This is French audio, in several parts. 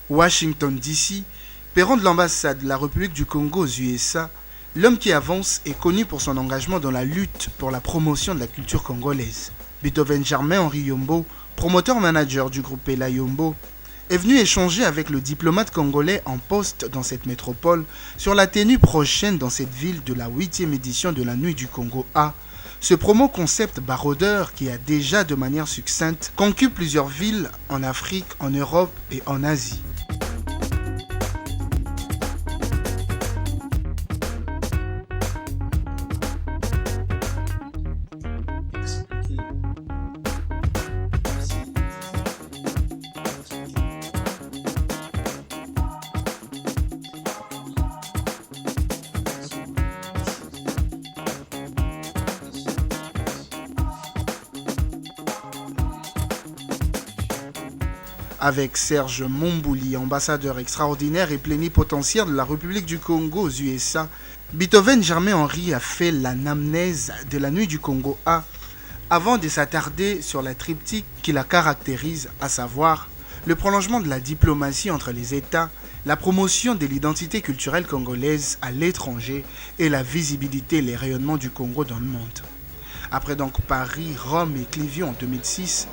Washington DC, perron de l'ambassade de la République du Congo aux USA, l'homme qui avance est connu pour son engagement dans la lutte pour la promotion de la culture congolaise. Beethoven Germain-Henri Yombo, promoteur-manager du groupe Pela Yombo, est venu échanger avec le diplomate congolais en poste dans cette métropole sur la tenue prochaine dans cette ville de la 8e édition de la Nuit du Congo A, ce promo concept baroudeur qui a déjà de manière succincte conquis plusieurs villes en Afrique, en Europe et en Asie. Avec Serge Mombouli, ambassadeur extraordinaire et plénipotentiaire de la République du Congo aux USA, Beethoven Germain-Henri a fait l'anamnèse de la Nuit du Congo A avant de s'attarder sur la triptyque qui la caractérise, à savoir le prolongement de la diplomatie entre les États, la promotion de l'identité culturelle congolaise à l'étranger et la visibilité et les rayonnements du Congo dans le monde. Après donc Paris, Rome et Clivio en 2006,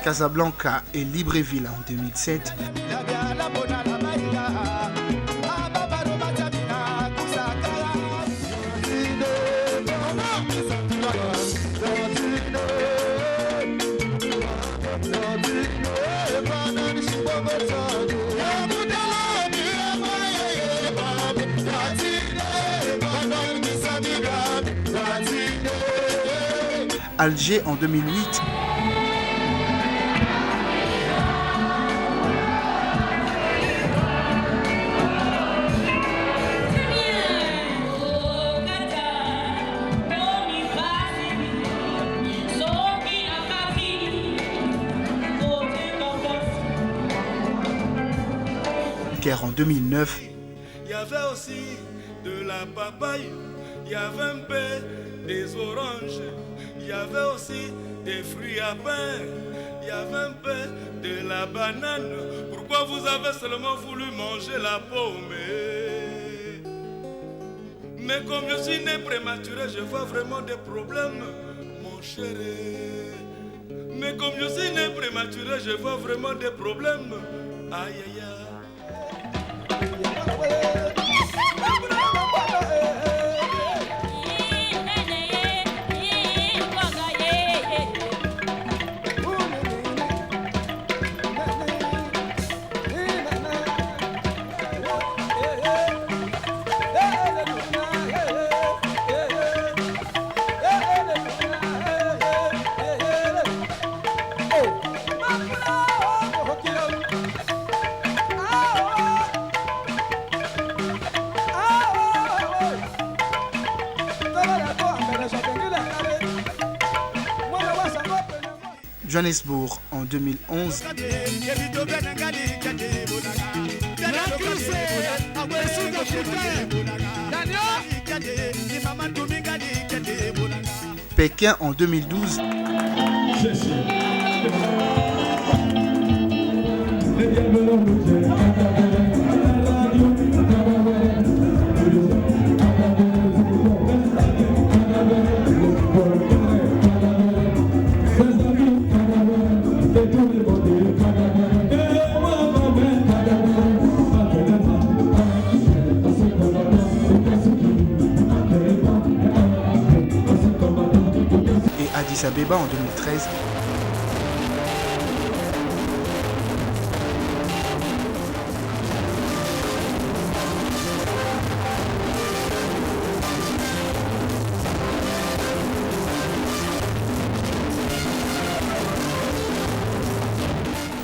Casablanca et Libreville en 2007, Alger en 2008, Caire en 2009, Il y avait aussi de la papaye, il y avait un peu des oranges, il y avait aussi des fruits à pain, il y avait un peu de la banane. Pourquoi vous avez seulement voulu manger la pomme? Mais comme je suis né prématuré, je vois vraiment des problèmes, mon chéri. Mais comme je suis né prématuré, je vois vraiment des problèmes. Aïe aïe aïe. Johannesburg en 2011. Pékin en 2012. Addis Abeba en 2013.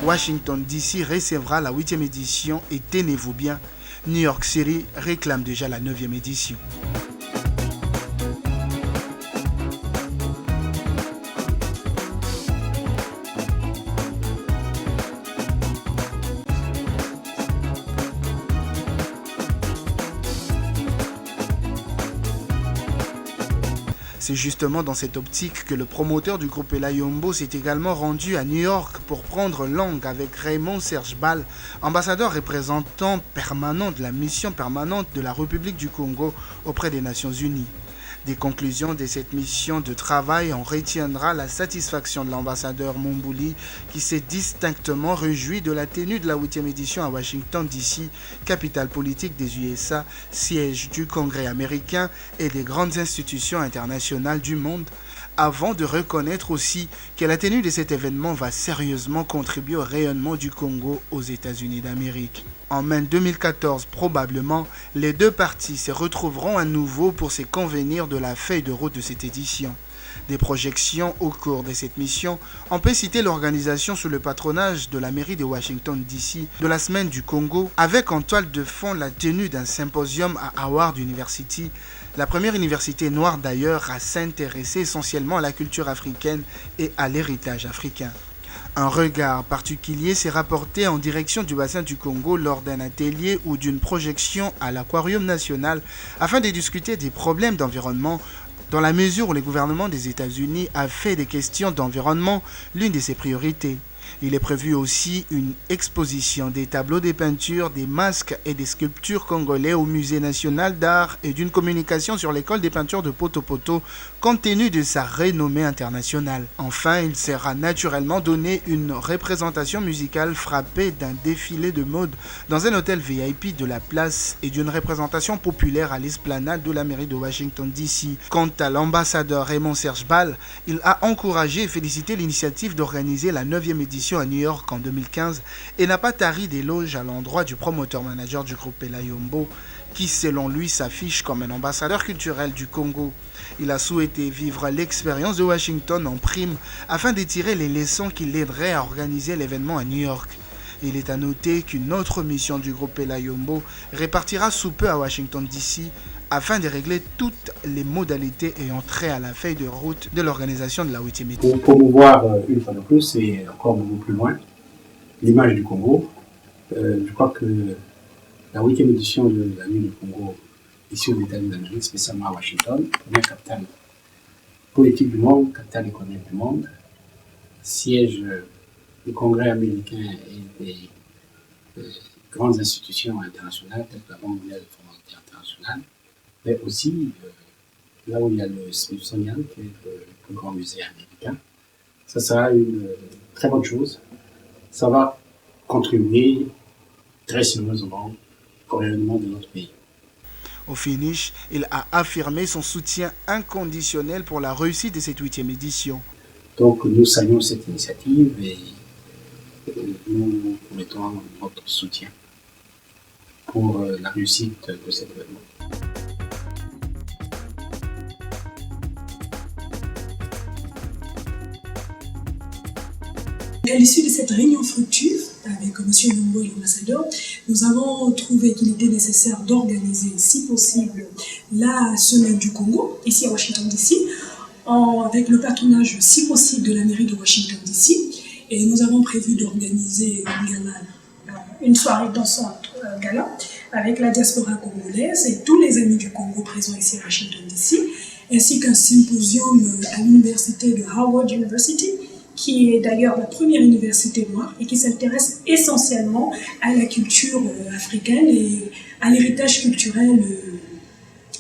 Washington DC recevra la 8e édition et tenez-vous bien, New York City réclame déjà la 9e édition. C'est justement dans cette optique que le promoteur du groupe Ella Yombo s'est également rendu à New York pour prendre langue avec Raymond Serge Bal, ambassadeur représentant permanent de la mission permanente de la République du Congo auprès des Nations Unies. Des conclusions de cette mission de travail, on retiendra la satisfaction de l'ambassadeur Mumbouli qui s'est distinctement réjoui de la tenue de la 8e édition à Washington DC, capitale politique des USA, siège du Congrès américain et des grandes institutions internationales du monde, avant de reconnaître aussi que la tenue de cet événement va sérieusement contribuer au rayonnement du Congo aux États-Unis d'Amérique. En mai 2014, probablement, les deux parties se retrouveront à nouveau pour se convenir de la feuille de route de cette édition. Des projections au cours de cette mission, on peut citer l'organisation sous le patronage de la mairie de Washington DC de la Semaine du Congo, avec en toile de fond la tenue d'un symposium à Howard University, la première université noire d'ailleurs à s'intéresser essentiellement à la culture africaine et à l'héritage africain. Un regard particulier s'est rapporté en direction du bassin du Congo lors d'un atelier ou d'une projection à l'Aquarium national afin de discuter des problèmes d'environnement dans la mesure où le gouvernement des États-Unis a fait des questions d'environnement l'une de ses priorités. Il est prévu aussi une exposition des tableaux, des peintures, des masques et des sculptures congolais au Musée national d'art et d'une communication sur l'école des peintures de Poto-Poto compte tenu de sa renommée internationale. Enfin, il sera naturellement donné une représentation musicale frappée d'un défilé de mode dans un hôtel VIP de la place et d'une représentation populaire à l'esplanade de la mairie de Washington DC. Quant à l'ambassadeur Raymond Serge Bal, il a encouragé et félicité l'initiative d'organiser la 9e édition à New York en 2015 et n'a pas tari d'éloges à l'endroit du promoteur-manager du groupe Ella Yombo qui selon lui s'affiche comme un ambassadeur culturel du Congo. Il a souhaité vivre l'expérience de Washington en prime afin de tirer les leçons qui l'aideraient à organiser l'événement à New York. Il est à noter qu'une autre mission du groupe Ella Yombo repartira sous peu à Washington DC afin de régler toutes les modalités ayant trait à la feuille de route de l'organisation de la 8e édition. Pour promouvoir une fois de plus et encore beaucoup plus loin l'image du Congo, je crois que la 8e édition de la Nuit du Congo ici aux États-Unis d'Amérique, spécialement à Washington, première capitale politique du monde, capitale économique du monde, siège du Congrès américain et des grandes institutions internationales telles que la Banque mondiale et le Fonds monétaire international, mais aussi là où il y a le Smithsonian, qui est le plus grand musée américain. Ça sera une très bonne chose. Ça va contribuer très sérieusement au rayonnement de notre pays. Au finish, il a affirmé son soutien inconditionnel pour la réussite de cette 8e édition. Donc nous saluons cette initiative et nous mettons notre soutien pour la réussite de cet événement. À l'issue de cette réunion fructueuse avec M. Yombo et l'ambassadeur, nous avons trouvé qu'il était nécessaire d'organiser, si possible, la Semaine du Congo, ici à Washington DC, avec le patronage, si possible, de la mairie de Washington DC. Et nous avons prévu d'organiser une soirée dansante gala avec la diaspora congolaise et tous les amis du Congo présents ici à Washington DC, ainsi qu'un symposium à l'université de Howard University, qui est d'ailleurs la première université noire et qui s'intéresse essentiellement à la culture africaine et à l'héritage culturel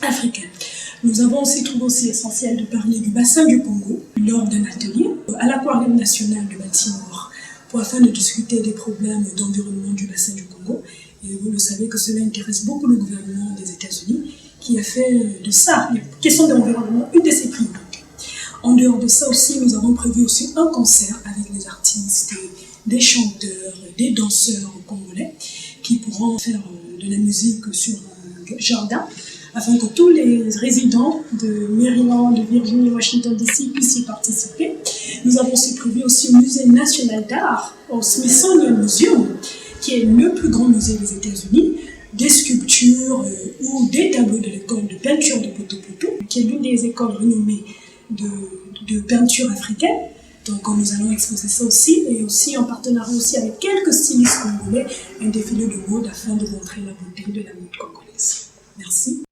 africain. Nous avons aussi trouvé aussi essentiel de parler du bassin du Congo lors d'un atelier à l'Aquarium national de Baltimore afin de discuter des problèmes d'environnement du bassin du Congo. Et vous le savez que cela intéresse beaucoup le gouvernement des États-Unis qui a fait de ça, les questions de l'environnement, une de ses priorités. En dehors de ça aussi, nous avons prévu aussi un concert avec les artistes, des chanteurs, des danseurs congolais qui pourront faire de la musique sur un jardin afin que tous les résidents de Maryland, de Virginie, Washington DC puissent y participer. Nous avons aussi prévu aussi au Musée national d'art, au Smithsonian Museum, qui est le plus grand musée des États-Unis, des sculptures ou des tableaux de l'école de peinture de Poto-Poto, qui est l'une des écoles renommées de peinture africaine. Donc nous allons exposer ça aussi, et aussi en partenariat aussi avec quelques stylistes congolais, un défilé de mode afin de montrer la beauté de la mode congolaise. Merci.